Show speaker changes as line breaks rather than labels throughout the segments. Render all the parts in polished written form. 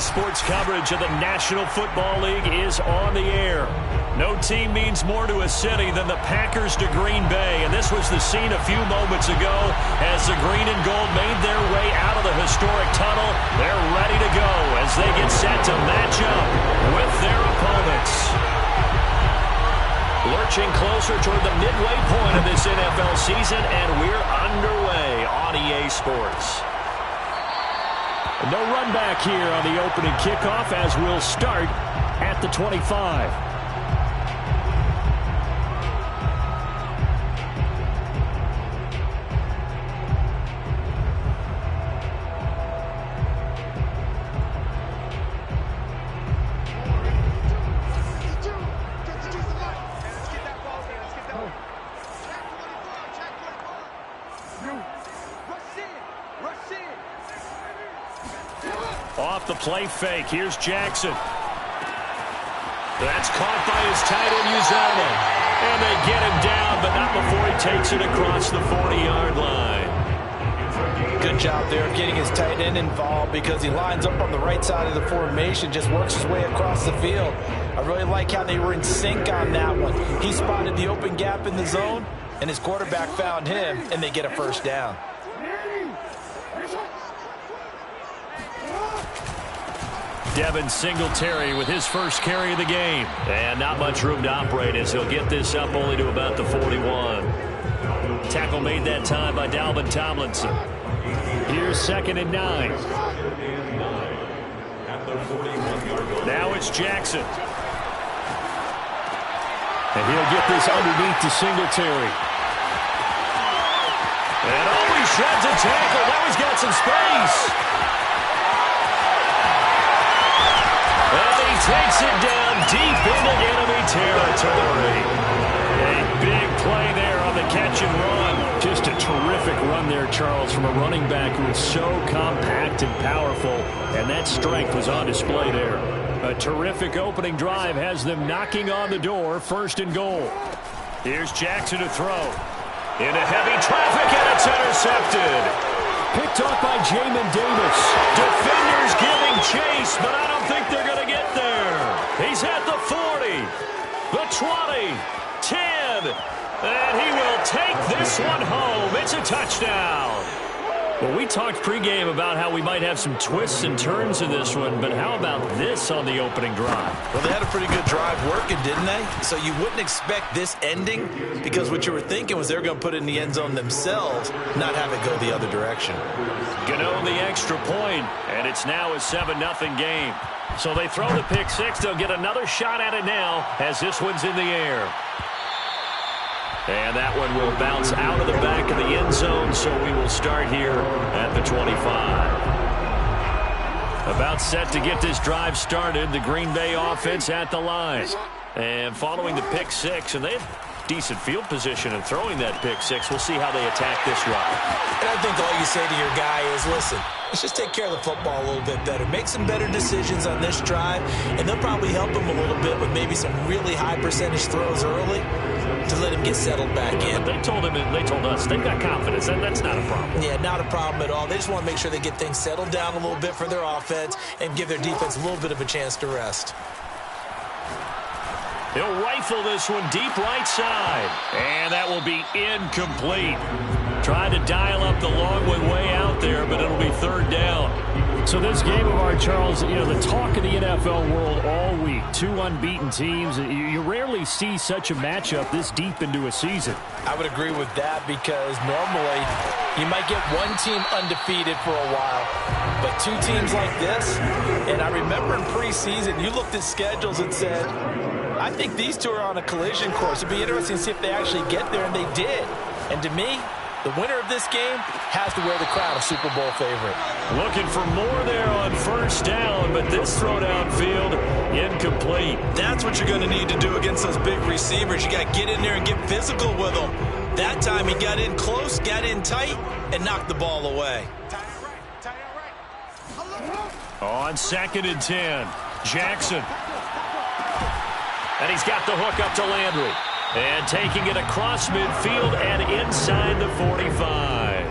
Sports coverage of the National Football League is on the air. No team means more to a city than the Packers to Green Bay, and this was the scene a few moments ago as the green and gold made their way out of the historic tunnel. They're ready to go as they get set to match up with their opponents. Lurching closer toward the midway point of this NFL season, and we're underway on EA Sports. No run back here on the opening kickoff as we'll start at the 25. Off the play fake. Here's Jackson. That's caught by his tight end, Uzama. And they get him down, but not before he takes it across the 40-yard line.
Good job there of getting his tight end involved because he lines up on the right side of the formation, just works his way across the field. I really like how they were in sync on that one. He spotted the open gap in the zone, and his quarterback found him, and they get a first down.
Devin Singletary with his first carry of the game. And not much room to operate as he'll get this up only to about the 41. Tackle made that time by Dalvin Tomlinson. Here's 2nd and 9. Now it's Jackson. And he'll get this underneath to Singletary. And he shreds a tackle. Now he's got some space. Takes it down deep into enemy territory. A big play there on the catch and run. Just a terrific run there, Charles, from a running back who is so compact and powerful, and that strength was on display there. A terrific opening drive has them knocking on the door, 1st and goal. Here's Jackson to throw. Into heavy traffic, and it's intercepted. Picked off by Jamin Davis. Defenders giving chase, but I don't think they're going to get there. He's at the 40, the 20, 10, and he will take this one home. It's a touchdown. Well, we talked pregame about how we might have some twists and turns in this one, but how about this on the opening drive?
Well, they had a pretty good drive working, didn't they? So you wouldn't expect this ending because what you were thinking was they were going to put it in the end zone themselves, not have it go the other direction.
Gano the extra point, and it's now a 7-0 game. So they throw the pick six. They'll get another shot at it now as this one's in the air. And that one will bounce out of the back of the end zone, so we will start here at the 25. About set to get this drive started, the Green Bay offense at the line. And following the pick six, and they have decent field position in throwing that pick six. We'll see how they attack this drive.
And I think all you say to your guy is, listen, let's just take care of the football a little bit better. Make some better decisions on this drive, and they'll probably help him a little bit with maybe some really high percentage throws early to let him get settled back in.
They told us they've got confidence, and that's not a problem.
Yeah, not a problem at all. They just want to make sure they get things settled down a little bit for their offense and give their defense a little bit of a chance to rest.
He'll rifle this one deep right side. And that will be incomplete. Trying to dial up the long one way out there, but it'll be 3rd down. So this game of ours, Charles, the talk of the NFL world all week. 2 unbeaten teams. You rarely see such a matchup this deep into a season.
I would agree with that because normally you might get one team undefeated for a while, but 2 teams like this, and I remember in preseason you looked at schedules and said, I think these 2 are on a collision course. It'd be interesting to see if they actually get there, and they did. And to me, the winner of this game has to wear the crown of Super Bowl favorite.
Looking for more there on 1st down, but this throw downfield incomplete.
That's what you're going to need to do against those big receivers. You got to get in there and get physical with them. That time he got in close, got in tight, and knocked the ball away.
On 2nd and 10, Jackson. And he's got the hook up to Landry. And taking it across midfield and inside the 45.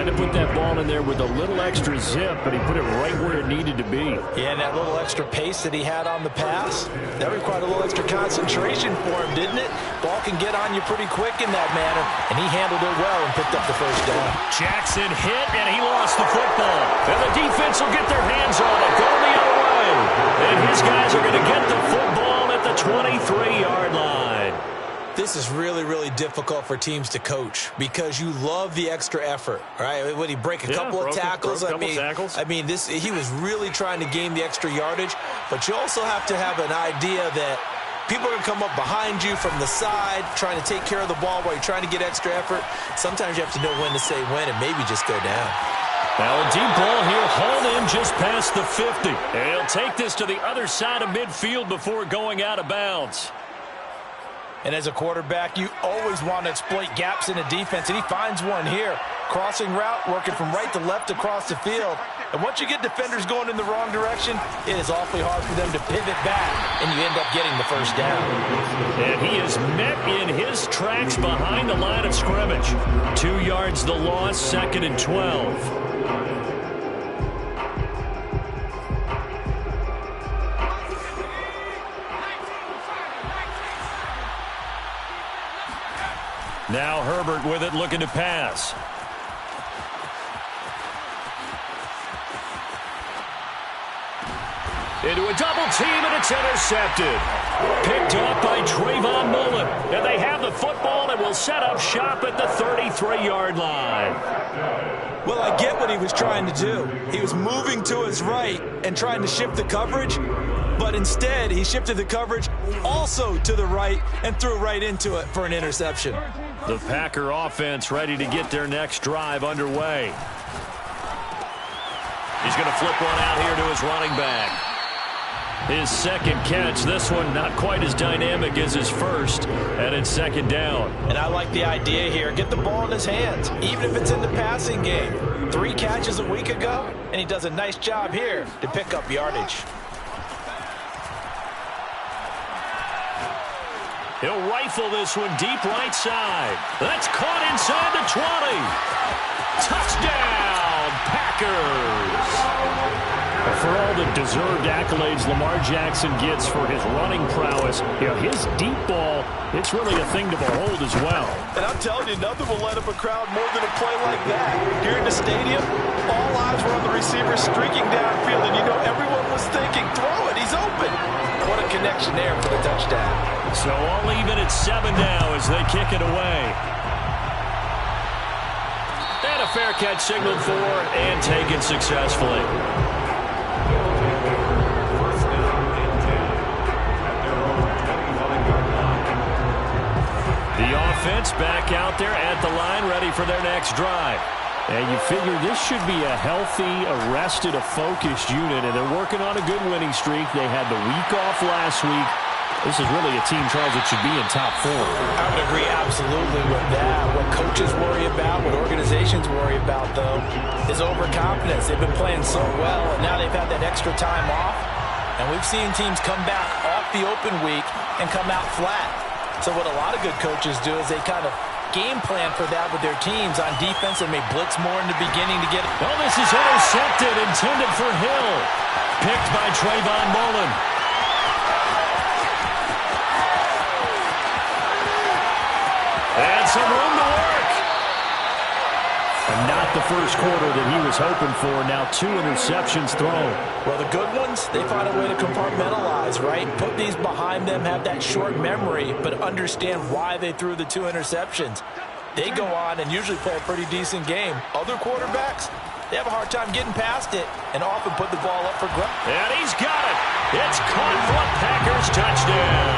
Trying to put that ball in there with a little extra zip, but he put it right where it needed to be.
Yeah, and that little extra pace that he had on the pass, that required a little extra concentration for him, didn't it? Ball can get on you pretty quick in that manner, and he handled it well and picked up the first down.
Jackson hit, and he lost the football. And the defense will get their hands on it, going the other way. And his guys are going to get the football at the 23-yard line.
This is really, really difficult for teams to coach because you love the extra effort, right? When he break a couple of tackles, I mean, he was really trying to gain the extra yardage, but you also have to have an idea that people are going to come up behind you from the side, trying to take care of the ball while you're trying to get extra effort. Sometimes you have to know when to say when and maybe just go down.
Now a deep ball here, hauled in just past the 50. And he'll take this to the other side of midfield before going out of bounds.
And as a quarterback, you always want to exploit gaps in the defense, and he finds one here. Crossing route, working from right to left across the field. And once you get defenders going in the wrong direction, it is awfully hard for them to pivot back, and you end up getting the first down.
And he is met in his tracks behind the line of scrimmage. 2 yards the loss, 2nd and 12. Now Herbert with it, looking to pass. Into a double team, and it's intercepted. Picked up by Trayvon Mullen. And they have the football and will set up shop at the 33-yard line.
Well, I get what he was trying to do. He was moving to his right and trying to shift the coverage, but instead he shifted the coverage also to the right and threw right into it for an interception.
The Packer offense ready to get their next drive underway. He's going to flip one out here to his running back. His second catch, this one not quite as dynamic as his first, and it's 2nd down.
And I like the idea here. Get the ball in his hands, even if it's in the passing game. 3 catches a week ago, and he does a nice job here to pick up yardage.
He'll rifle this one deep right side. That's caught inside the 20. Touchdown, Packers. For all the deserved accolades Lamar Jackson gets for his running prowess, his deep ball, it's really a thing to behold as well.
And I'm telling you, nothing will light up a crowd more than a play like that. Here in the stadium, all eyes were on the receiver streaking downfield, and everyone was thinking, throw it, he's open. What a connection there for the touchdown.
So all even at 7 now as they kick it away. And a fair catch signaled for and taken successfully. The offense back out there at the line, ready for their next drive. And you figure this should be a healthy, arrested, a focused unit, and they're working on a good winning streak. They had the week off last week. This is really a team, Charles, that should be in top 4.
I would agree absolutely with that. What coaches worry about, what organizations worry about, though, is overconfidence. They've been playing so well, and now they've had that extra time off. And we've seen teams come back off the open week and come out flat. So what a lot of good coaches do is they kind of game plan for that with their teams on defense and may blitz more in the beginning to get it.
Well, this is intercepted, intended for Hill. Picked by Trayvon Mullen. And some room to work. And not the first quarter that he was hoping for. Now 2 interceptions thrown.
Well, the good ones, they find a way to compartmentalize, right? Put these behind them, have that short memory, but understand why they threw the 2 interceptions. They go on and usually play a pretty decent game. Other quarterbacks, they have a hard time getting past it and often put the ball up for grabs.
And he's got it. It's caught for a Packers touchdown.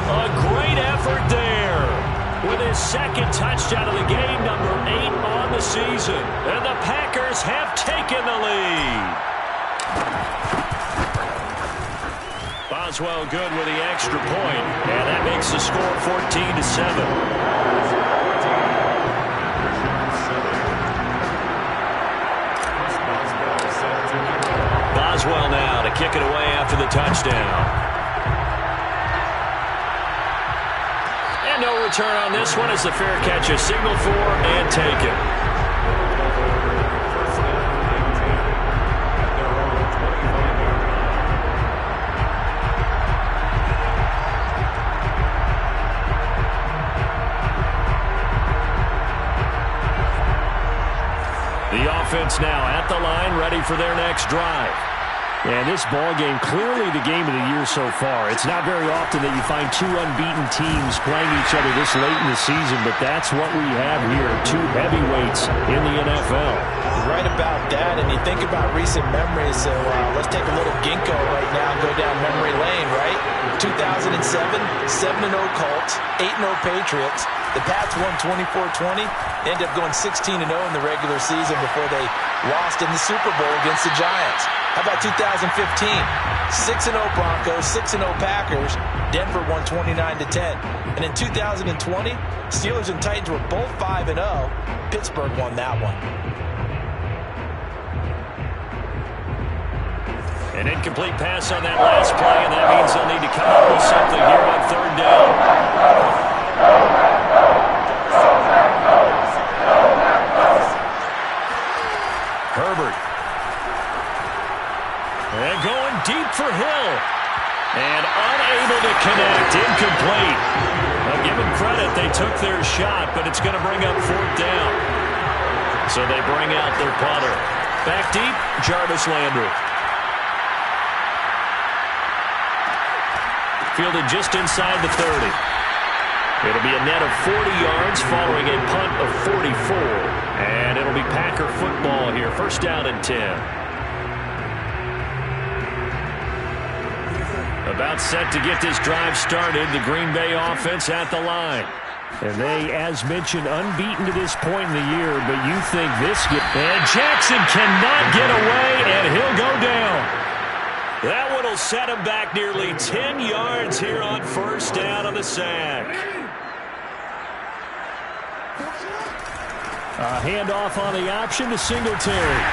A great effort there. With his second touchdown of the game, number 8 on the season. And the Packers have taken the lead. Boswell good with the extra point. And that makes the score 14-7. Boswell now to kick it away after the touchdown. No return on this one as the fair catch is signaled for and taken. The offense now at the line, ready for their next drive. And this ball game, clearly the game of the year so far. It's not very often that you find two unbeaten teams playing each other this late in the season, but that's what we have here, two heavyweights in the NFL.
Right about that, and you think about recent memories, so let's take a little ginkgo right now and go down memory lane, right? 2007, 7-0 Colts, 8-0 Patriots. The Pats won 24-20, ended up going 16-0 in the regular season before they lost in the Super Bowl against the Giants. How about 2015? 6-0 Broncos, 6-0 Packers. Denver won 29-10. And in 2020, Steelers and Titans were both 5-0. Pittsburgh won that one.
An incomplete pass on that last play, and that means they'll need to come up with something here on third down. Herbert. And going deep for Hill. And unable to connect. Incomplete. I'll give them credit. They took their shot, but it's going to bring up fourth down. So they bring out their punter. Back deep, Jarvis Landry. Fielded just inside the 30. It'll be a net of 40 yards following a punt of 44. And it'll be Packer football here. First down and 10. About set to get this drive started. The Green Bay offense at the line. And they, as mentioned, unbeaten to this point in the year. But you think this... And Jackson cannot get away, and he'll go down. That one will set him back nearly 10 yards here on first down on the sack. A handoff on the option to Singletary.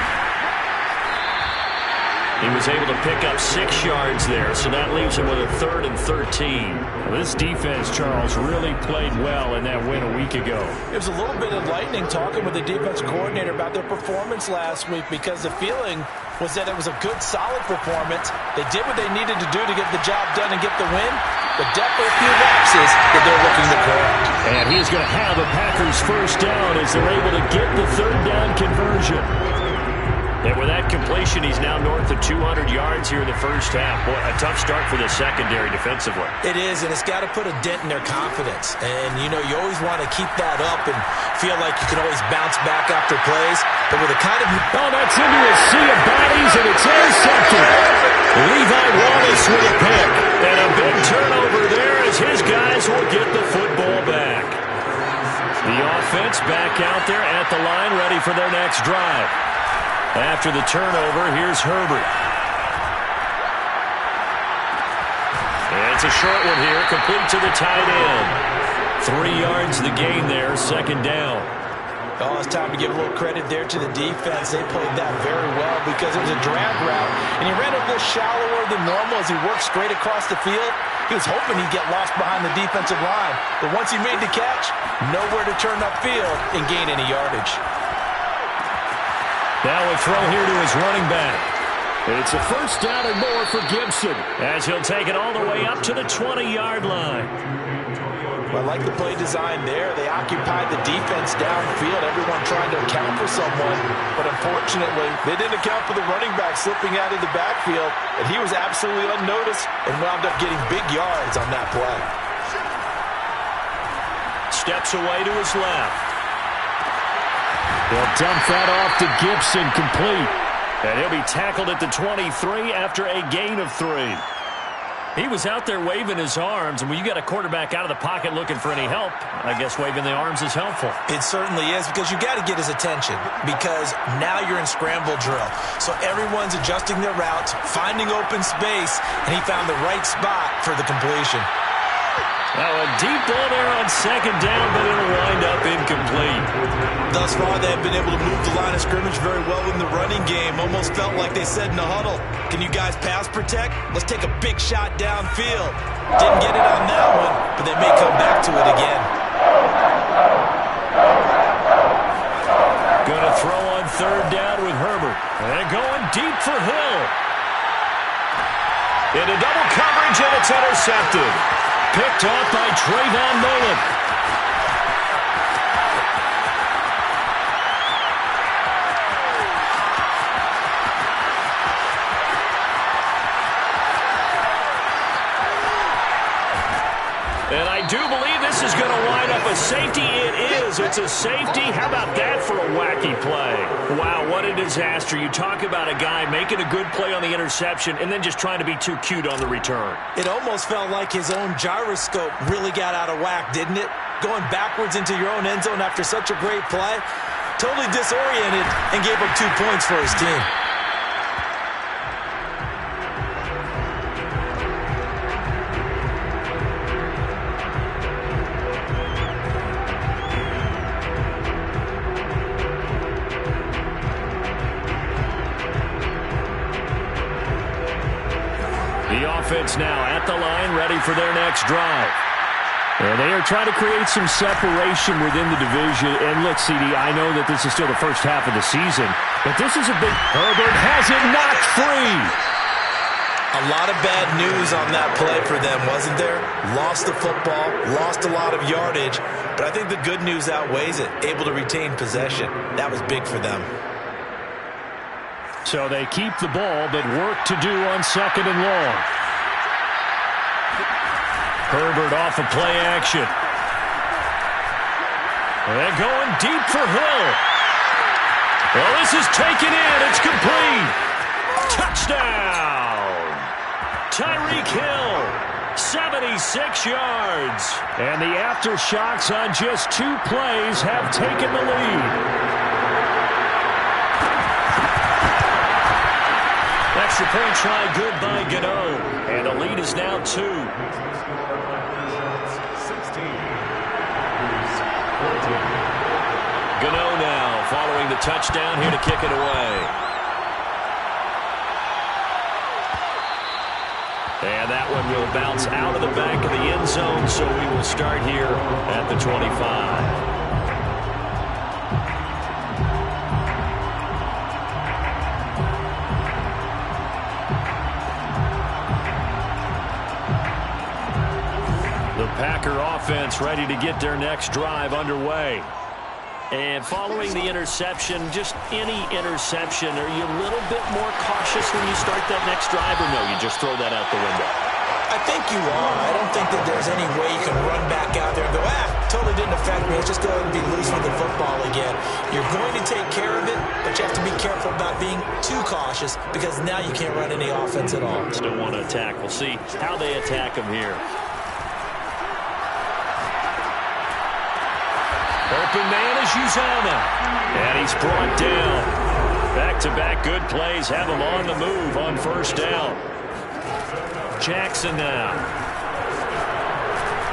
He was able to pick up 6 yards there, so that leaves him with a 3rd and 13. Well, this defense, Charles, really played well in that win a week ago.
It was a little bit enlightening talking with the defense coordinator about their performance last week, because the feeling was that it was a good, solid performance. They did what they needed to do to get the job done and get the win, but definitely a few lapses that they're looking to correct.
And he's going to have a Packers first down as they're able to get the third down conversion. And with that completion, he's now north of 200 yards here in the first half. Boy, a tough start for the secondary defensively.
It is, and it's got to put a dent in their confidence. And, you know, you always want to keep that up and feel like you can always bounce back after plays. But with a kind of...
Oh, that's into a sea of bodies, and it's intercepted. Levi Wallace with a pick. And a big turnover there as his guys will get the football back. The offense back out there at the line, ready for their next drive. After the turnover, here's Herbert. And it's a short one here, complete to the tight end. 3 yards the gain there, second down.
Oh, it's time to give a little credit there to the defense. They played that very well because it was a drag route, and he ran a little shallower than normal as he worked straight across the field. He was hoping he'd get lost behind the defensive line, but once he made the catch, nowhere to turn upfield and gain any yardage.
Now a throw here to his running back. It's a first down and more for Gibson as he'll take it all the way up to the 20-yard line.
Well, I like the play design there. They occupied the defense downfield, everyone trying to account for someone. But unfortunately, they didn't account for the running back slipping out of the backfield. And he was absolutely unnoticed and wound up getting big yards on that play.
Steps away to his left. They'll dump that off to Gibson, complete. And he'll be tackled at the 23 after a gain of 3. He was out there waving his arms, and when you got a quarterback out of the pocket looking for any help, I guess waving the arms is helpful.
It certainly is, because you got to get his attention, because now you're in scramble drill. So everyone's adjusting their routes, finding open space, and he found the right spot for the completion.
Now a deep ball there on second down, but it'll wind up incomplete.
Thus far, they have been able to move the line of scrimmage very well in the running game. Almost felt like they said in the huddle, can you guys pass protect? Let's take a big shot downfield. Didn't get it on that one, but they may come back to it again.
Going to throw on third down with Herbert. And going deep for Hill. Into double coverage, and it's intercepted. Picked off by Trayvon Mullen. do believe this is going to wind up a safety. It is. It's a safety. How about that for a wacky play? Wow, what a disaster. You talk about a guy making a good play on the interception and then just trying to be too cute on the return.
It almost felt like his own gyroscope really got out of whack, didn't it? Going backwards into your own end zone after such a great play. Totally disoriented and gave up 2 points for his team.
The offense now at the line, ready for their next drive. And they are trying to create some separation within the division. And look, CD, I know that this is still the first half of the season, but this is a big... Herbert has it knocked free.
A lot of bad news on that play for them, wasn't there? Lost the football, lost a lot of yardage, but I think the good news outweighs it. Able to retain possession. That was big for them.
So they keep the ball, but work to do on 2nd and long. Herbert off of play action. They're going deep for Hill. Well, this is taken in. It's complete. Touchdown. Tyreek Hill, 76 yards. And the AfterShocks on just 2 plays have taken the lead. Extra point try good by Gano. And the lead is now 2. Gano now following the touchdown here to kick it away. And that one will bounce out of the back of the end zone, so we will start here at the 25. Packer offense ready to get their next drive underway. And following the interception, just any interception, are you a little bit more cautious when you start that next drive, or no, you just throw that out the window?
I think you are. I don't think that there's any way you can run back out there and go, totally didn't affect me. Let's just go ahead and be loose with the football again. You're going to take care of it, but you have to be careful about being too cautious because now you can't run any offense at all.
Still want to attack. We'll see how they attack him here. Open man is Uzama. And he's brought down. Back-to-back good plays have him on the move on 1st down. Jackson now.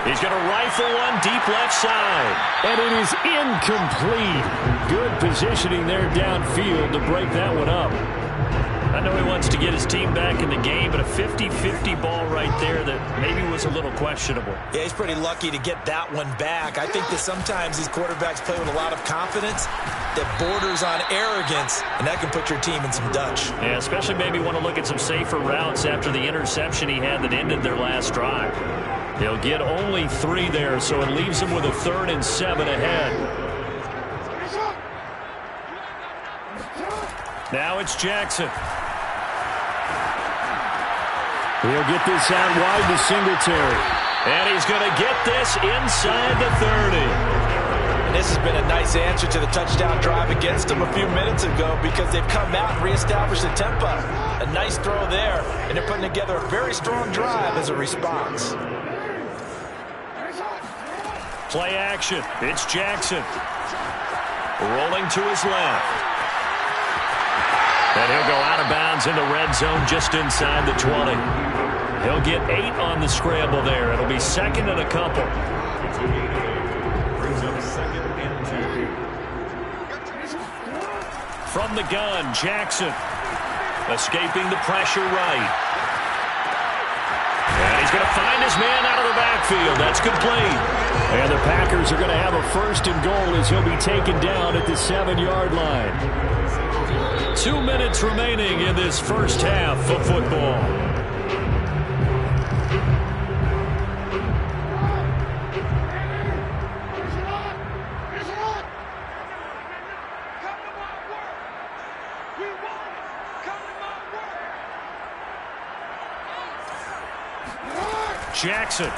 He's going to rifle one deep left side. And it is incomplete. Good positioning there downfield to break that one up. I know he wants to get his team back in the game, but a 50-50 ball right there that maybe was a little questionable.
Yeah, he's pretty lucky to get that one back. I think that sometimes these quarterbacks play with a lot of confidence that borders on arrogance, and that can put your team in some Dutch.
Yeah, especially maybe want to look at some safer routes after the interception he had that ended their last drive. He'll get only 3 there, so it leaves him with a 3rd and 7 ahead. Now it's Jackson. He'll get this out wide to Singletary. And he's going to get this inside the 30.
And this has been a nice answer to the touchdown drive against them a few minutes ago because they've come out and reestablished the tempo. A nice throw there, and they're putting together a very strong drive as a response.
Play action. It's Jackson. Rolling to his left. And he'll go out of bounds in the red zone just inside the 20. He'll get 8 on the scramble there. It'll be 2nd and a couple. From the gun, Jackson. Escaping the pressure right. And he's going to find his man out of the backfield. That's complete. And the Packers are going to have a 1st and goal as he'll be taken down at the 7-yard line. 2 minutes remaining in this first half of football. Jackson.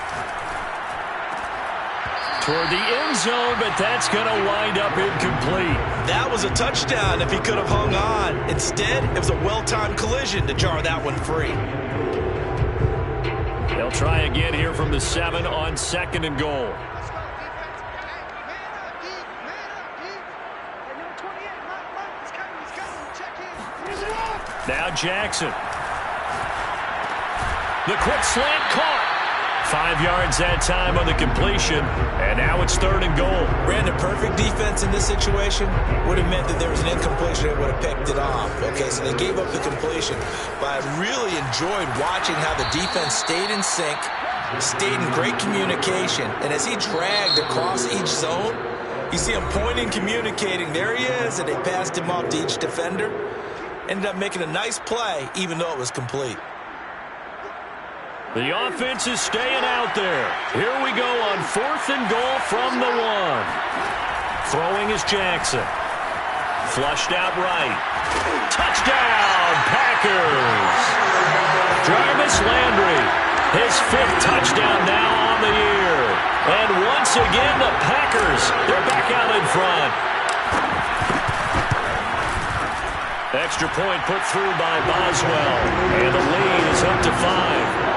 toward the end zone, but that's going to wind up incomplete.
That was a touchdown if he could have hung on. Instead, it was a well-timed collision to jar that one free.
They'll try again here from the 7 on 2nd and goal. Now Jackson. The quick slant caught. 5 yards that time on the completion, and now it's 3rd and goal.
Brandon, perfect defense in this situation would have meant that there was an incompletion that would have picked it off. Okay, so they gave up the completion, but I really enjoyed watching how the defense stayed in sync, stayed in great communication, and as he dragged across each zone, you see him pointing, communicating. There he is, and they passed him off to each defender. Ended up making a nice play, even though it was complete.
The offense is staying out there. Here we go on 4th and goal from the 1. Throwing is Jackson. Flushed out right. Touchdown, Packers! Jarvis Landry, his 5th touchdown now on the year. And once again, the Packers, they're back out in front. Extra point put through by Boswell. And the lead is up to 5.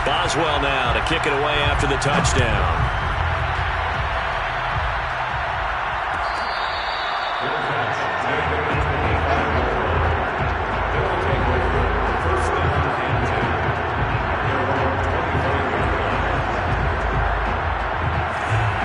Boswell now to kick it away after the touchdown.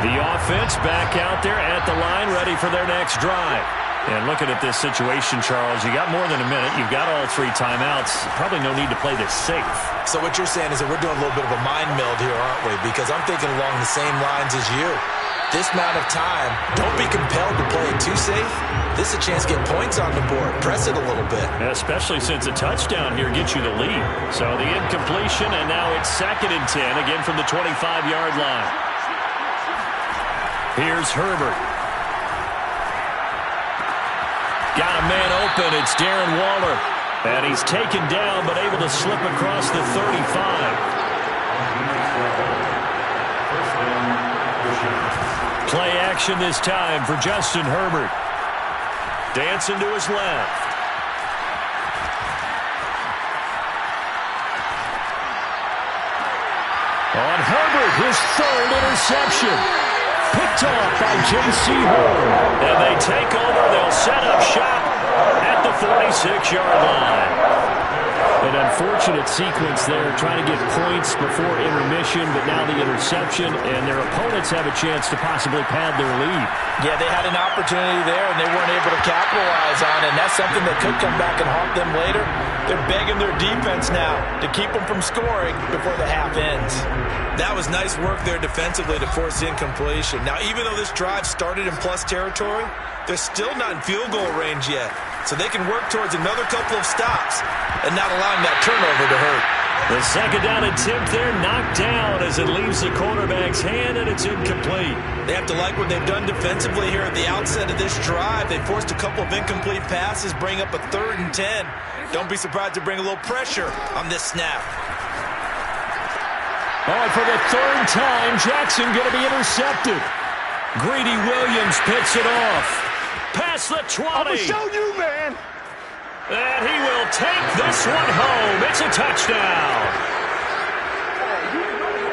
The offense back out there at the line, ready for their next drive. And looking at this situation, Charles, you got more than a minute. You've got all 3 timeouts. Probably no need to play this safe.
So what you're saying is that we're doing a little bit of a mind meld here, aren't we? Because I'm thinking along the same lines as you. This amount of time, don't be compelled to play it too safe. This is a chance to get points on the board. Press it a little bit.
Especially since a touchdown here gets you the lead. So the incompletion, and now it's 2nd and 10, again from the 25-yard line. Here's Herbert. Got a man open. It's Darren Waller. And he's taken down, but able to slip across the 35. Play action this time for Justin Herbert. Dancing to his left. On Herbert, his 3rd interception. Picked off by J.C. Horn. And they take over. They'll set up shop at the 46-yard line. An unfortunate sequence there, trying to get points before intermission, but now the interception, and their opponents have a chance to possibly pad their lead.
Yeah, they had an opportunity there, and they weren't able to capitalize on it, and that's something that could come back and haunt them later. They're begging their defense now to keep them from scoring before the half ends. That was nice work there defensively to force the incompletion. Now, even though this drive started in plus territory, they're still not in field goal range yet. So they can work towards another couple of stops and not allowing that turnover to hurt.
The 2nd down attempt there knocked down as it leaves the quarterback's hand, and it's incomplete.
They have to like what they've done defensively here at the outset of this drive. They forced a couple of incomplete passes, bring up a 3rd and 10. Don't be surprised to bring a little pressure on this snap.
Oh, for the 3rd time, Jackson going to be intercepted. Greedy Williams picks it off. Past the 20.
I'm going to show you, man.
And he will take this one home. It's a touchdown.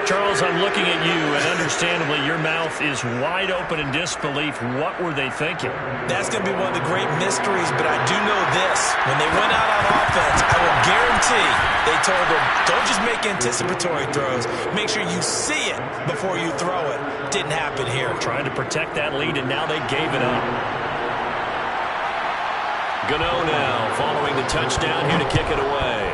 Charles, I'm looking at you, and understandably, your mouth is wide open in disbelief. What were they thinking?
That's going to be one of the great mysteries, but I do know this. When they went out on offense, I will guarantee they told them, don't just make anticipatory throws. Make sure you see it before you throw it. Didn't happen here.
Trying to protect that lead, and now they gave it up. Gano now following the touchdown here to kick it away.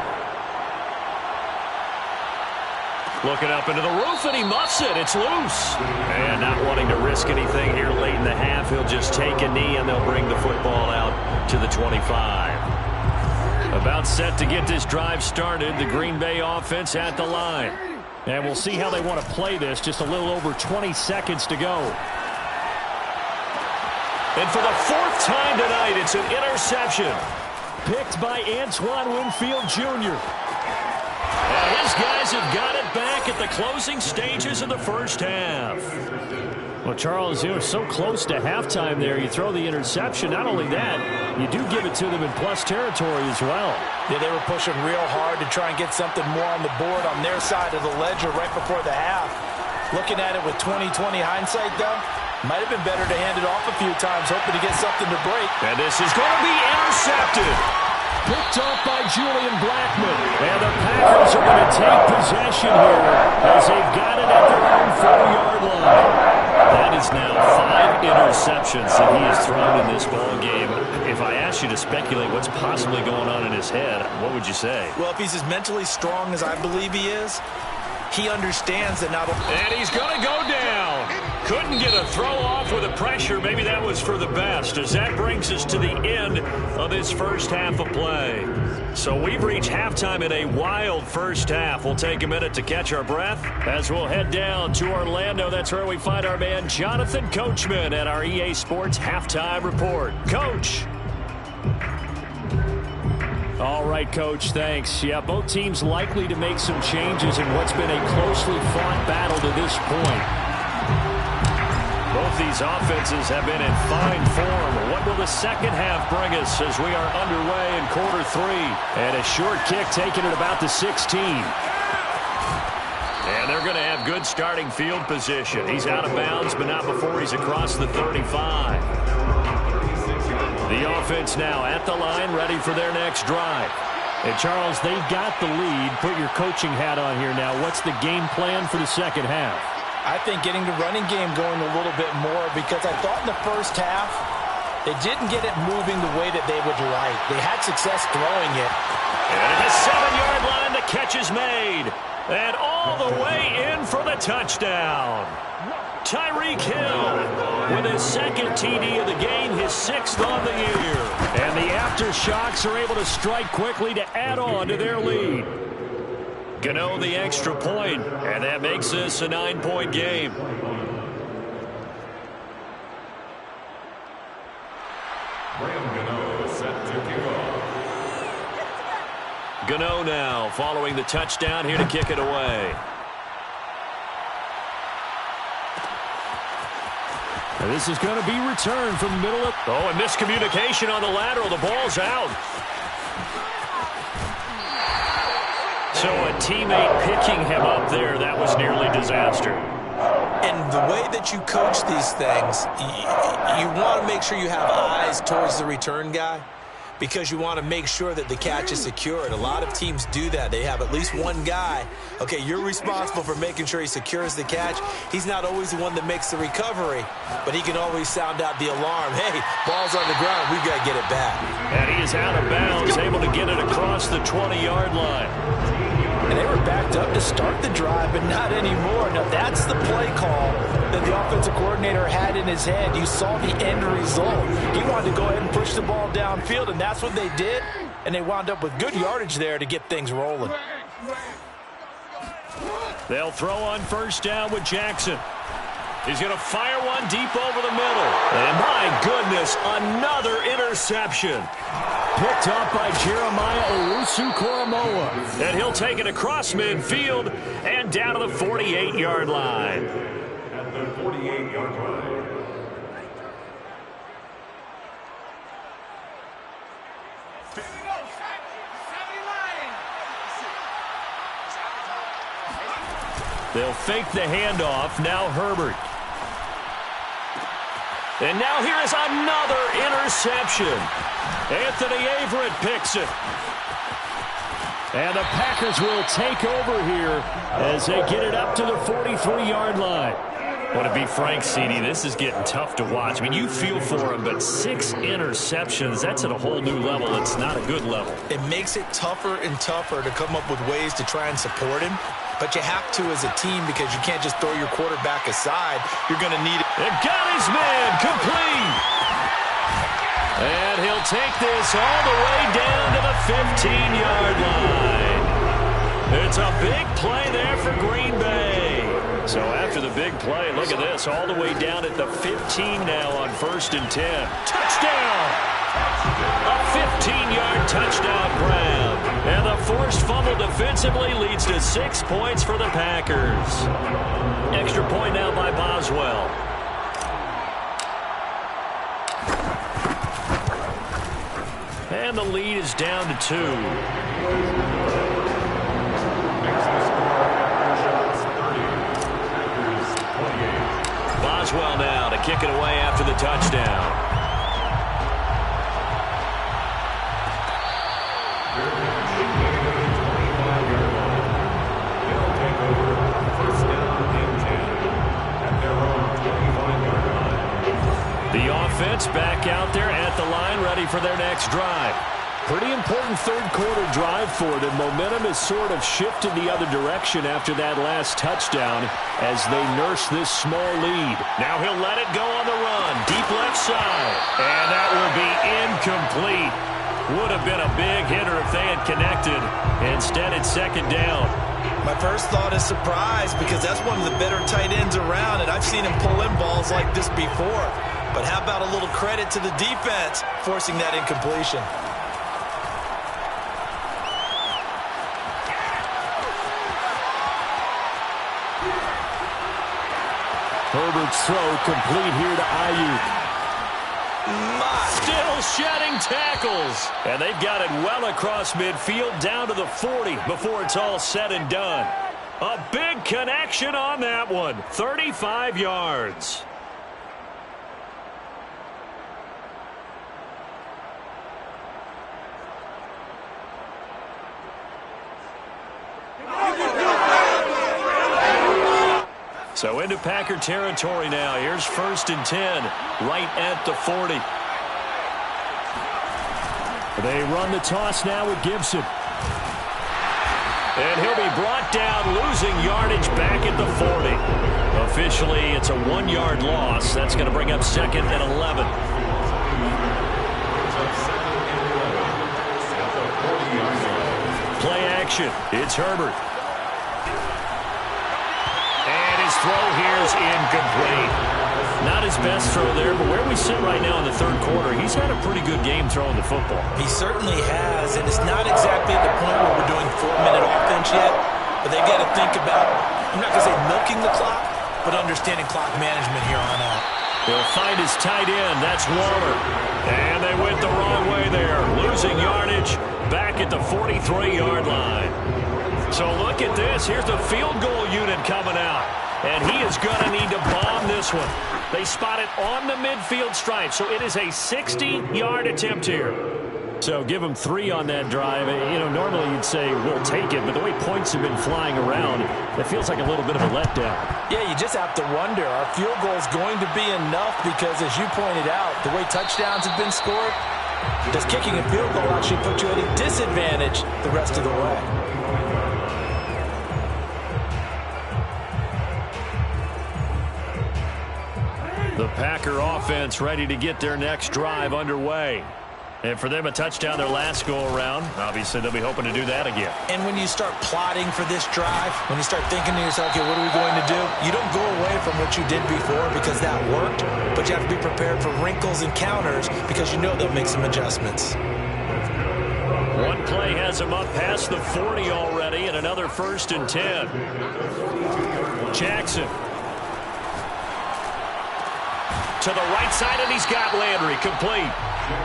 Looking up into the roof, and he muffs it. It's loose. And not wanting to risk anything here late in the half, he'll just take a knee, and they'll bring the football out to the 25. About set to get this drive started, the Green Bay offense at the line. And we'll see how they want to play this. Just a little over 20 seconds to go. And for the 4th time tonight, it's an interception. Picked by Antoine Winfield Jr. His guys have got it back at the closing stages of the first half. Well, Charles, you were so close to halftime there. You throw the interception. Not only that, you do give it to them in plus territory as well.
Yeah, they were pushing real hard to try and get something more on the board on their side of the ledger right before the half. Looking at it with 20/20 hindsight, though, might have been better to hand it off a few times, hoping to get something to break.
And this is going to be intercepted. Picked up by Julian Blackmon. And the Packers are going to take possession here as they've got it at their own 4-yard line. That is now 5 interceptions that he has thrown in this ball game. If I asked you to speculate what's possibly going on in his head, what would you say?
Well, if he's as mentally strong as I believe he is, he understands that not only...
And he's going to go down. Couldn't get a throw off with the pressure. Maybe that was for the best, as that brings us to the end of this first half of play. So we've reached halftime in a wild first half. We'll take a minute to catch our breath as we'll head down to Orlando. That's where we find our man Jonathan Coachman at our EA Sports Halftime Report. Coach. All right, Coach, thanks. Yeah, both teams likely to make some changes in what's been a closely fought battle to this point. Both these offenses have been in fine form. What will the second half bring us as we are underway in quarter 3? And a short kick taken at about the 16. And they're going to have good starting field position. He's out of bounds, but not before he's across the 35. The offense now at the line, ready for their next drive. And Charles, they've got the lead. Put your coaching hat on here now. What's the game plan for the second half?
I think getting the running game going a little bit more, because I thought in the first half they didn't get it moving the way that they would like. They had success throwing it.
And at the 7-yard line, the catch is made. And all the way in for the touchdown. Tyreek Hill with his second TD of the game, his 6th on the year. And the AfterShocks are able to strike quickly to add on to their lead. Gano the extra point, and that makes this a 9-point game. Gano now following the touchdown here to kick it away. And this is going to be returned from the middle of... Oh, and miscommunication on the lateral. The ball's out. So a teammate picking him up there, that was nearly disaster.
And the way that you coach these things, you want to make sure you have eyes towards the return guy, because you want to make sure that the catch is secured. A lot of teams do that. They have at least one guy. Okay, you're responsible for making sure he secures the catch. He's not always the one that makes the recovery, but he can always sound out the alarm. Hey, ball's on the ground. We've got to get it back.
And he is out of bounds, able to get it across the 20-yard line.
And they were backed up to start the drive, but not anymore. Now, that's the play call that the offensive coordinator had in his head. You saw the end result. He wanted to go ahead and push the ball downfield, and that's what they did. And they wound up with good yardage there to get things rolling.
They'll throw on first down with Jackson. He's going to fire one deep over the middle. And my goodness, another interception. Picked up by Jeremiah Owusu-Koramoah. And he'll take it across midfield and down to the 48-yard line. At the 48-yard line. They'll fake the handoff. Now Herbert. And now here is another interception. Anthony Averett picks it. And the Packers will take over here as they get it up to the 43-yard line. Well, to be frank, CD, this is getting tough to watch. I mean, you feel for him, but 6 interceptions, that's at a whole new level. It's not a good level.
It makes it tougher and tougher to come up with ways to try and support him. But you have to as a team, because you can't just throw your quarterback aside. You're going to need it.
And got his man complete. And he'll take this all the way down to the 15-yard line. It's a big play there for Green Bay. So after the big play, look at this, all the way down at the 15 now on 1st and 10. Touchdown! A 15-yard touchdown grab. And the forced fumble defensively leads to 6 points for the Packers. Extra point now by Boswell. And the lead is down to 2. Boswell now to kick it away after the touchdown. The offense back out there at the line, ready for their next drive. Pretty important third-quarter drive for them. Momentum has sort of shifted the other direction after that last touchdown as they nurse this small lead. Now he'll let it go on the run. Deep left side. And that will be incomplete. Would have been a big hitter if they had connected. Instead, it's second down.
My first thought is surprise because that's one of the better tight ends around, and I've seen him pull in balls like this before. But how about a little credit to the defense forcing that incompletion?
Herbert's throw complete here to Ayuk. Still shedding tackles. And they've got it well across midfield down to the 40 before it's all said and done. A big connection on that one. 35 yards. So into Packer territory now. Here's 1st and 10, right at the 40. They run the toss now with Gibson. And he'll be brought down, losing yardage back at the 40. Officially, it's a 1-yard loss. That's going to bring up 2nd and 11. Play action. It's Herbert. Throw here is incomplete. Not his best throw there, but where we sit right now in the third quarter, he's had a pretty good game throwing the football.
He certainly has, and it's not exactly at the point where we're doing 4-minute offense yet, but they've got to think about, I'm not going to say milking the clock, but understanding clock management here on out.
He'll find his tight end. That's Waller. And they went the wrong way there, losing yardage back at the 43-yard line. So look at this. Here's the field goal unit coming out. And he is going to need to bomb this one. They spot it on the midfield stripe, so it is a 60-yard attempt here. So give him 3 on that drive. You know, normally you'd say we'll take it, but the way points have been flying around, it feels like a little bit of a letdown. Yeah, you just have to wonder, are field goals going to be enough? Because as you pointed out, the way touchdowns have been scored, does kicking a field goal actually put you at a disadvantage the rest of the way? The Packer offense ready to get their next drive underway. And for them, a touchdown their last go-around. Obviously, they'll be hoping to do that again. And when you start plotting for this drive, when you start thinking to yourself, okay, what are we going to do? You don't go away from what you did before because that worked, but you have to be prepared for wrinkles and counters because you know they'll make some adjustments. One play has him up past the 40 already, and another 1st and 10. Jackson. To the right side, and he's got Landry complete.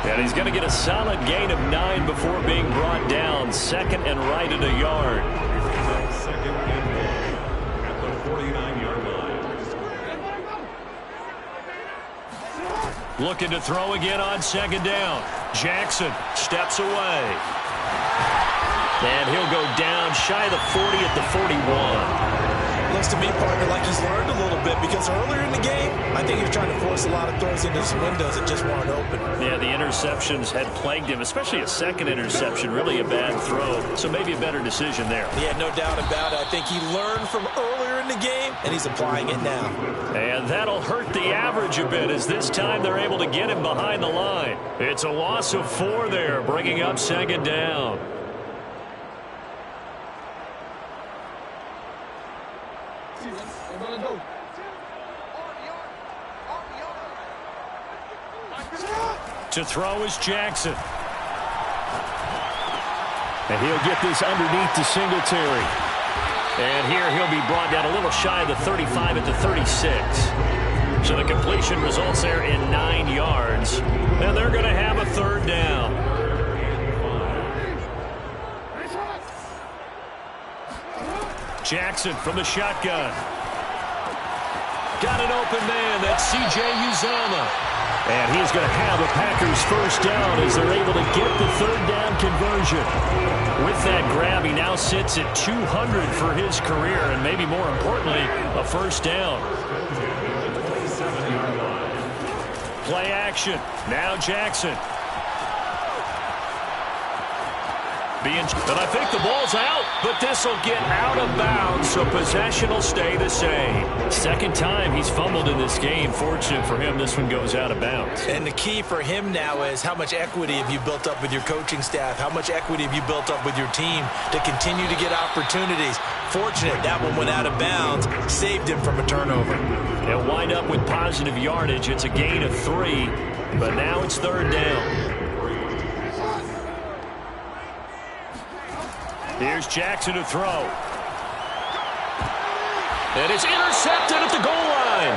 And he's going to get a solid gain of 9 before being brought down. 2nd and right at a yard.
2nd and 1 at the 49-yard line.
Looking to throw again on 2nd down. Jackson steps away. And he'll go down shy of the 40 at the 41. Looks to me, partner, like he's learned a little bit because earlier in the game, I think he was trying to force a lot of throws into some windows that just weren't open. Yeah, the interceptions had plagued him, especially a second interception, really a bad throw. So maybe a better decision there. Yeah, no doubt about it. I think he learned from earlier in the game, and he's applying it now. And that'll hurt the average a bit as this time they're able to get him behind the line. It's a loss of 4 there, bringing up 2nd down. To throw is Jackson. And he'll get this underneath to Singletary. And here he'll be brought down a little shy of the 35 at the 36. So the completion results there in 9 yards. And they're going to have a third down. Jackson from the shotgun. Got an open man. That's C.J. Uzomah. And he's going to have a Packers first down as they're able to get the third down conversion. With that grab, he now sits at 200 for his career, and maybe more importantly, a first down. Play action. Now Jackson. And I think the ball's out, but this will get out of bounds, so possession will stay the same. Second time he's fumbled in this game. Fortunate for him, this one goes out of bounds.
And the key for him now is how much equity have you built up with your coaching staff? How much equity have you built up with your team to continue to get opportunities? Fortunate that one went out of bounds, saved him from a turnover.
They'll wind up with positive yardage. It's a gain of 3, but now it's third down. Here's Jackson to throw. And it's intercepted at the goal line.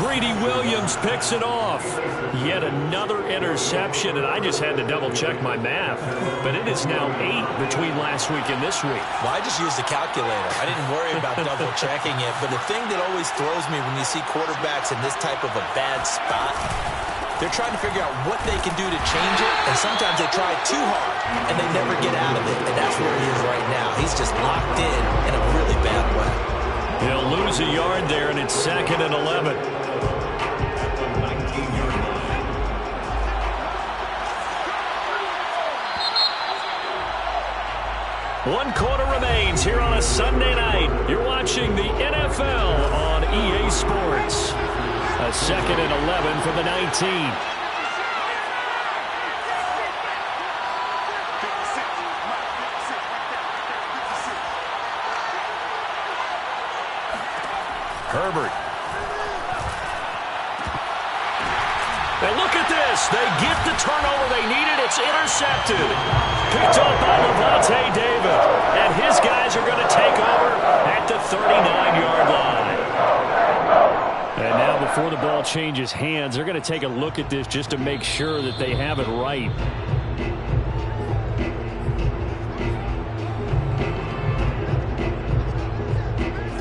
Greedy Williams picks it off. Yet another interception, and I just had to double-check my math. But it is now 8 between last week and this week.
Well, I just used the calculator. I didn't worry about double-checking it. But the thing that always throws me when you see quarterbacks in this type of a bad spot, they're trying to figure out what they can do to change it, and sometimes they try too hard, and they never get out of it, and that's where he is right now. He's just locked in a really bad way.
He'll lose a yard there, and it's 2nd and 11. One quarter remains here on a Sunday night. You're watching the NFL on EA Sports. A 2nd and 11 from the 19. Herbert. And look at this. They get the turnover they needed. It's intercepted. Picked up by Levante David. And his guys are going to take over at the 39-yard line. And now before the ball changes hands, they're going to take a look at this just to make sure that they have it right.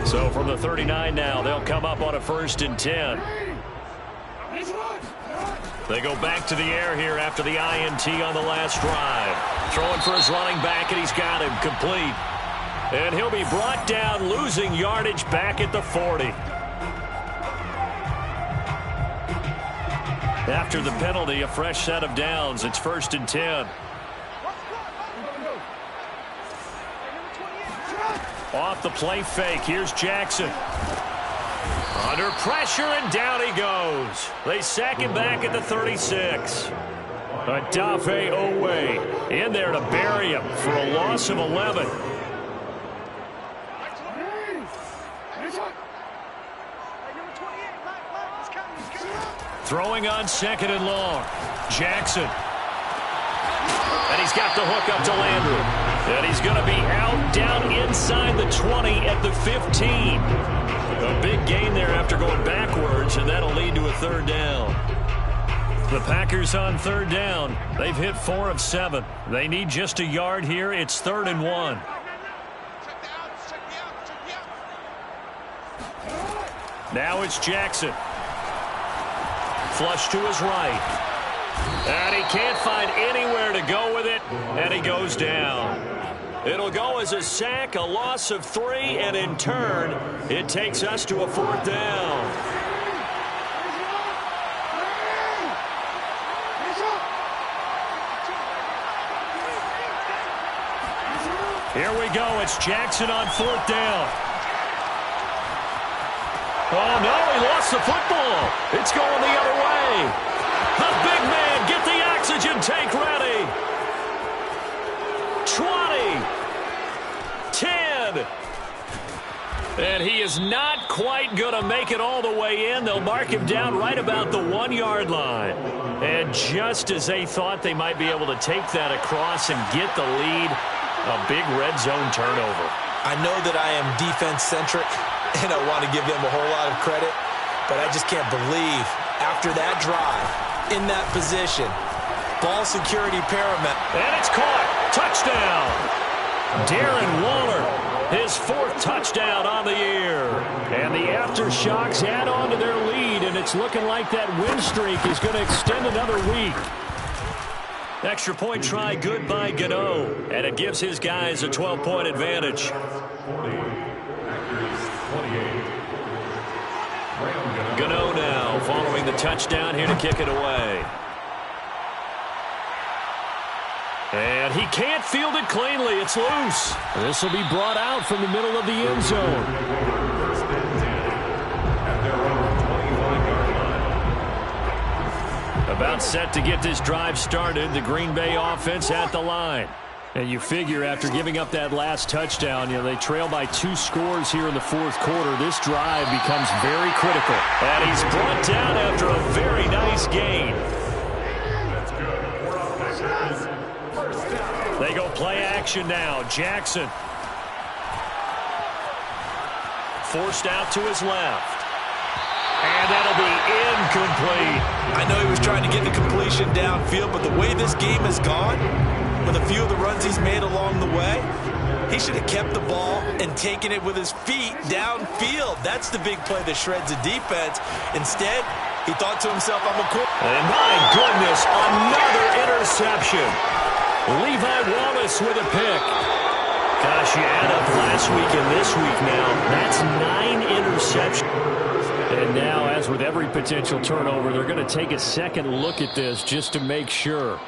So from the 39 now, they'll come up on a 1st and 10. They go back to the air here after the INT on the last drive. Throwing for his running back, and he's got him complete. And he'll be brought down, losing yardage back at the 40. After the penalty, a fresh set of downs. It's 1st and 10. Off the play fake. Here's Jackson. Under pressure, and down he goes. They sack him back at the 36. Adafe Owe in there to bury him for a loss of 11. Throwing on 2nd and long. Jackson. And he's got the hook up to Landry. And he's going to be out down inside the 20 at the 15. A big gain there after going backwards, and that'll lead to a third down. The Packers on third down. They've hit 4 of 7. They need just a yard here. It's 3rd and 1. Now it's Jackson. Flush to his right. And he can't find anywhere to go with it, and he goes down. It'll go as a sack, a loss of 3, and in turn, it takes us to a 4th down. Here we go. It's Jackson on 4th down. Oh, no, he lost the football. It's going the other way. The big man, get the oxygen tank ready. 20, 10, And he is not quite going to make it all the way in. They'll mark him down right about the 1-yard line. And just as they thought they might be able to take that across and get the lead, a big red zone turnover.
I know that I am defense-centric, and I want to give them a whole lot of credit, but I just can't believe after that drive, in that position, ball security paramount.
And it's caught. Touchdown. Darren Waller, his 4th touchdown on the year. And the AfterShocks add on to their lead, and it's looking like that win streak is going to extend another week. Extra point try good by Gano, and it gives his guys a 12-point advantage. Gano now following the touchdown here to kick it away. And he can't field it cleanly. It's loose. This will be brought out from the middle of the end zone. About set to get this drive started. The Green Bay offense at the line. And you figure after giving up that last touchdown, they trail by 2 scores here in the 4th quarter. This drive becomes very critical. And he's brought down after a very nice gain. They go play action now. Jackson. Forced out to his left. And that'll be incomplete.
I know he was trying to get the completion downfield, but the way this game has gone, with a few of the runs he's made along the way, he should have kept the ball and taken it with his feet downfield. That's the big play that shreds the defense. Instead, he thought to himself, I'm a quarterback.
And my goodness, another interception. Levi Wallace with a pick. Gosh, you add up last week and this week now. That's 9 interceptions. And now, as with every potential turnover, they're going to take a second look at this just to make sure.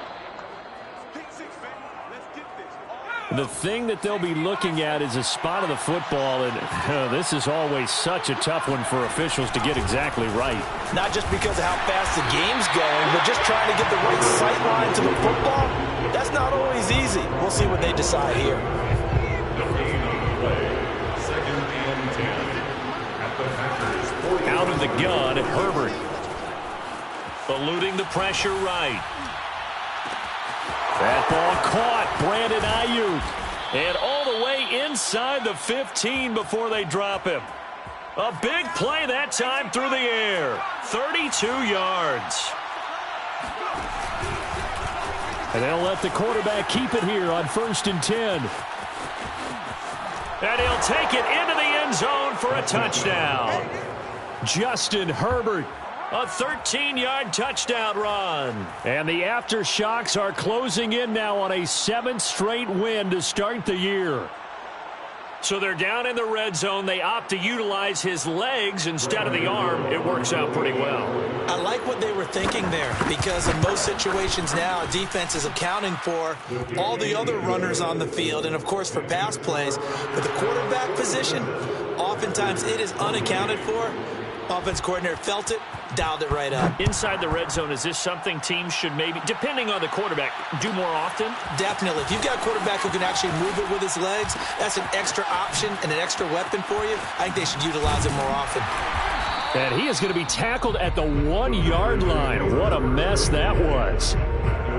The thing that they'll be looking at is a spot of the football, and this is always such a tough one for officials to get exactly right.
Not just because of how fast the game's going, but just trying to get the right sight line to the football. That's not always easy. We'll see what they decide here.
Out of the gun, Herbert. Eluding the pressure right. That ball caught. Brandon Ayuk. And all the way inside the 15 before they drop him. A big play that time through the air. 32 yards. And they'll let the quarterback keep it here on 1st and 10. And he'll take it into the end zone for a touchdown. Justin Herbert. A 13-yard touchdown run. And the AfterShocks are closing in now on a 7th straight win to start the year. So they're down in the red zone. They opt to utilize his legs instead of the arm. It works out pretty well.
I like what they were thinking there, because in most situations now, defense is accounting for all the other runners on the field and, of course, for pass plays. But the quarterback position, oftentimes it is unaccounted for. Offense coordinator felt it, dialed it right up.
Inside the red zone, is this something teams should maybe, depending on the quarterback, do more often?
Definitely. If you've got a quarterback who can actually move it with his legs, that's an extra option and an extra weapon for you. I think they should utilize it more often.
And he is going to be tackled at the 1-yard line. What a mess that was.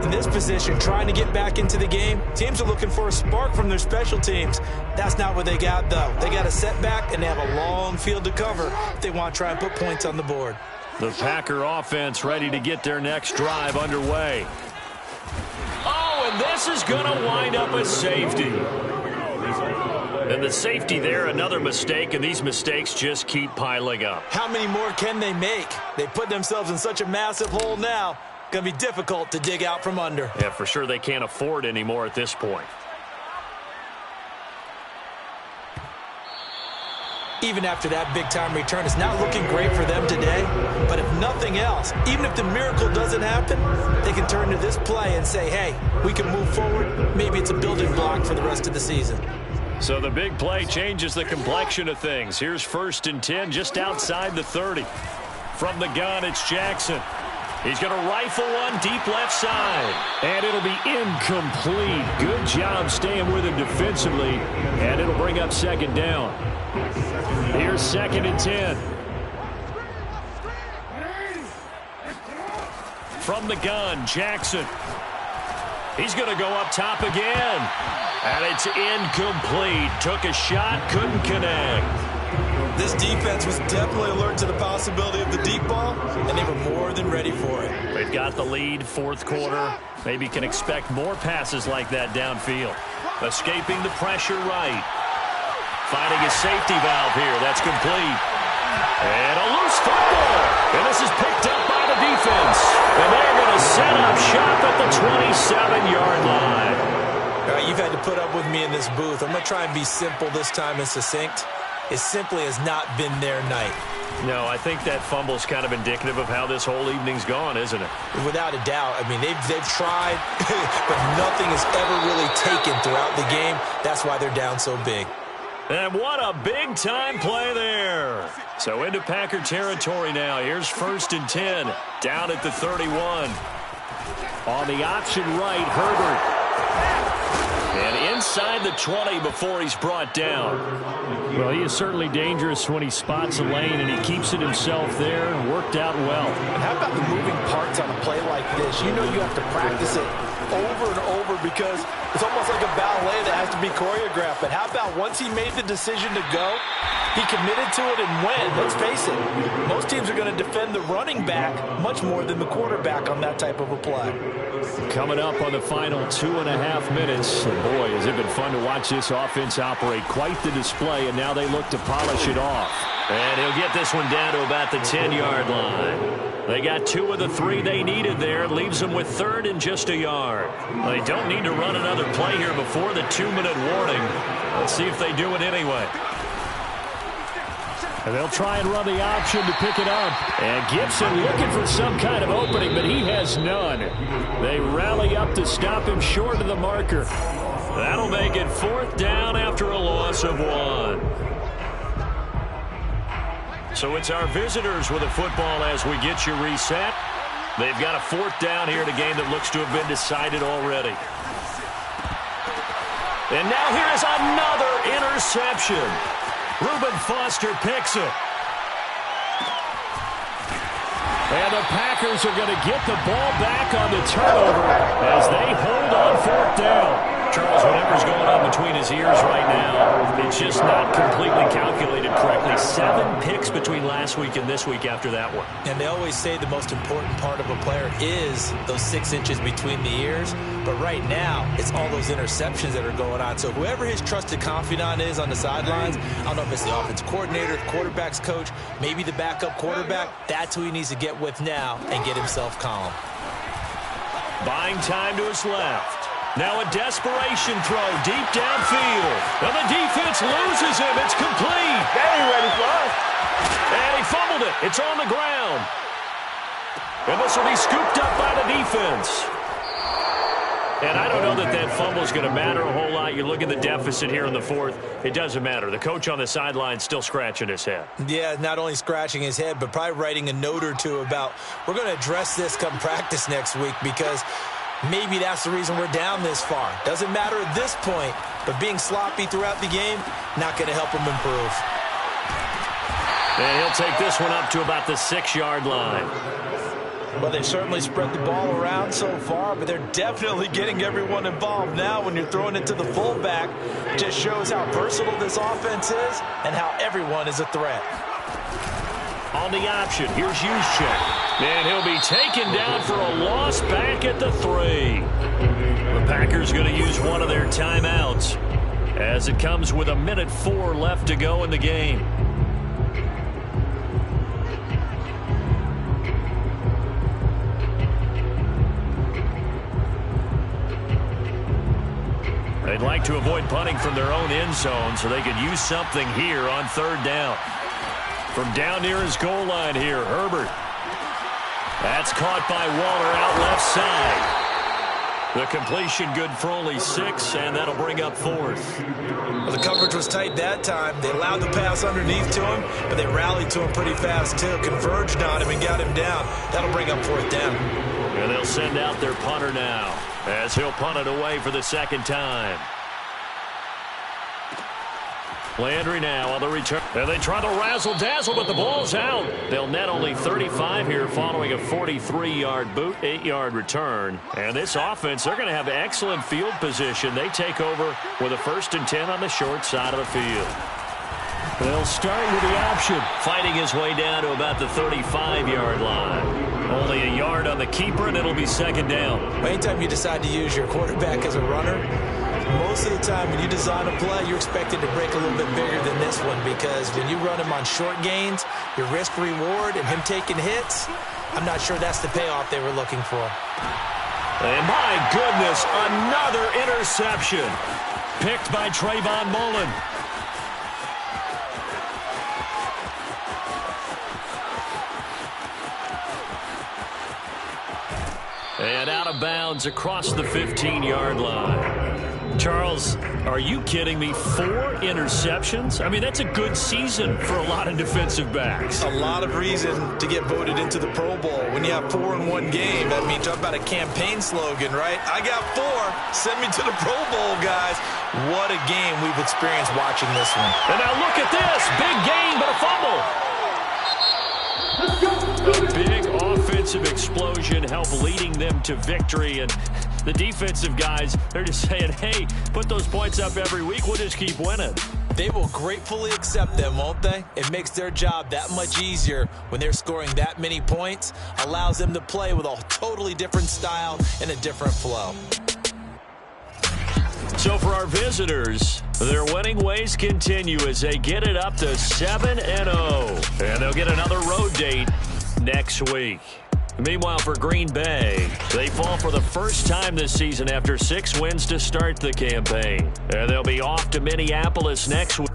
In this position, trying to get back into the game, teams are looking for a spark from their special teams. That's not what they got, though. They got a setback, and they have a long field to cover if they want to try and put points on the board.
The Packer offense ready to get their next drive underway. Oh, and this is going to wind up a safety. And the safety there, another mistake, and these mistakes just keep piling up.
How many more can they make? They put themselves in such a massive hole now. Going to be difficult to dig out from under.
Yeah, for sure they can't afford anymore at this point.
Even after that big-time return, it's not looking great for them today. But if nothing else, even if the miracle doesn't happen, they can turn to this play and say, hey, we can move forward. Maybe it's a building block for the rest of the season.
So the big play changes the complexion of things. Here's 1st and 10 just outside the 30. From the gun, it's Jackson. He's going to rifle one deep left side. And it'll be incomplete. Good job staying with him defensively. And it'll bring up 2nd down. Here's 2nd and 10. From the gun, Jackson. He's going to go up top again. And it's incomplete. Took a shot, couldn't connect.
This defense was definitely alert to the possibility of the deep ball, and they were more than ready for it.
They've got the lead, 4th quarter. Maybe can expect more passes like that downfield. Escaping the pressure right. Finding a safety valve here. That's complete. And a loose football. And this is picked up by the defense. And they're going to set up shop at the 27-yard line.
All right, you've had to put up with me in this booth. I'm going to try and be simple this time and succinct. It simply has not been their night.
No, I think that fumble's kind of indicative of how this whole evening's gone, isn't it?
Without a doubt. I mean, they've tried, but nothing has ever really taken throughout the game. That's why they're down so big.
And what a big-time play there. So into Packer territory now. Here's 1st and 10, down at the 31. On the option right, Herbert. And inside the 20 before he's brought down. Well, he is certainly dangerous when he spots a lane, and he keeps it himself there. Worked out well.
And how about the moving parts on a play like this? You know you have to practice it over and over because it's almost like a ballet that has to be choreographed. But how about once he made the decision to go, he committed to it and went. Let's face it, most teams are going to defend the running back much more than the quarterback on that type of a play.
Coming up on the final 2.5 minutes. And boy, has it been fun to watch this offense operate. Quite the display, and now they look to polish it off. And he'll get this one down to about the 10-yard line. They got 2 of the 3 they needed there. Leaves them with 3rd and just a yard. Well, they don't need to run another play here before the 2-minute warning. Let's see if they do it anyway. And they'll try and run the option to pick it up. And Gibson looking for some kind of opening, but he has none. They rally up to stop him short of the marker. That'll make it 4th down after a loss of 1. So it's our visitors with a football as we get you reset. They've got a 4th down here in a game that looks to have been decided already. And now here is another interception. Reuben Foster picks it. And the Packers are going to get the ball back on the turnover as they hold on 4th down. Charles, whatever's going on between his ears right now, it's just not completely calculated correctly. 7 picks between last week and this week after that one.
And they always say the most important part of a player is those 6 inches between the ears. But right now, it's all those interceptions that are going on. So whoever his trusted confidant is on the sidelines, I don't know if it's the offensive coordinator, the quarterback's coach, maybe the backup quarterback, that's who he needs to get with now and get himself calm.
Buying time to his left. Now a desperation throw deep downfield. And the defense loses him. It's complete.
They ain't ready for us.
And he fumbled it. It's on the ground. And this will be scooped up by the defense. And I don't know that that fumble is going to matter a whole lot. You look at the deficit here in the 4th. It doesn't matter. The coach on the sideline still scratching his head.
Yeah, not only scratching his head, but probably writing a note or two about we're going to address this come practice next week because maybe that's the reason we're down this far. Doesn't matter at this point, but being sloppy throughout the game, not going to help him improve.
And he'll take this one up to about the 6-yard line.
Well, they certainly spread the ball around so far, but they're definitely getting everyone involved now when you're throwing it to the fullback. It just shows how versatile this offense is and how everyone is a threat.
On the option, here's Juszczyk. And he'll be taken down for a loss back at the 3. The Packers going to use one of their timeouts as it comes with 1:04 left to go in the game. They'd like to avoid punting from their own end zone so they could use something here on 3rd down. From down near his goal line here, Herbert. That's caught by Waller out left side. The completion good for only 6, and that'll bring up 4th.
Well, the coverage was tight that time. They allowed the pass underneath to him, but they rallied to him pretty fast, too. Converged on him and got him down. That'll bring up 4th down.
And they'll send out their punter now as he'll punt it away for the 2nd time. Landry now on the return. And they try to razzle-dazzle, but the ball's out. They'll net only 35 here following a 43-yard boot, 8-yard return. And this offense, they're going to have excellent field position. They take over with a 1st and 10 on the short side of the field. They'll start with the option. Fighting his way down to about the 35-yard line. Only a yard on the keeper, and it'll be 2nd down.
Anytime you decide to use your quarterback as a runner, most of the time when you design a play, you're expected to break a little bit bigger than this one, because when you run him on short gains, your risk-reward and him taking hits, I'm not sure that's the payoff they were looking for.
And my goodness, another interception. Picked by Trayvon Mullen. And out of bounds across the 15-yard line. Charles, are you kidding me? 4 interceptions? I mean, that's a good season for a lot of defensive backs.
A lot of reason to get voted into the Pro Bowl. When you have 4 in one game, I mean, talk about a campaign slogan, right? I got 4. Send me to the Pro Bowl, guys. What a game we've experienced watching this one.
And now look at this. Big gain, but a fumble. A big offensive explosion helped leading them to victory. And the defensive guys, they're just saying, hey, put those points up every week. We'll just keep winning.
They will gratefully accept them, won't they? It makes their job that much easier when they're scoring that many points. Allows them to play with a totally different style and a different flow.
So for our visitors, their winning ways continue as they get it up to 7-0. And they'll get another road date next week. Meanwhile, for Green Bay, they fall for the first time this season after 6 wins to start the campaign. And they'll be off to Minneapolis next week.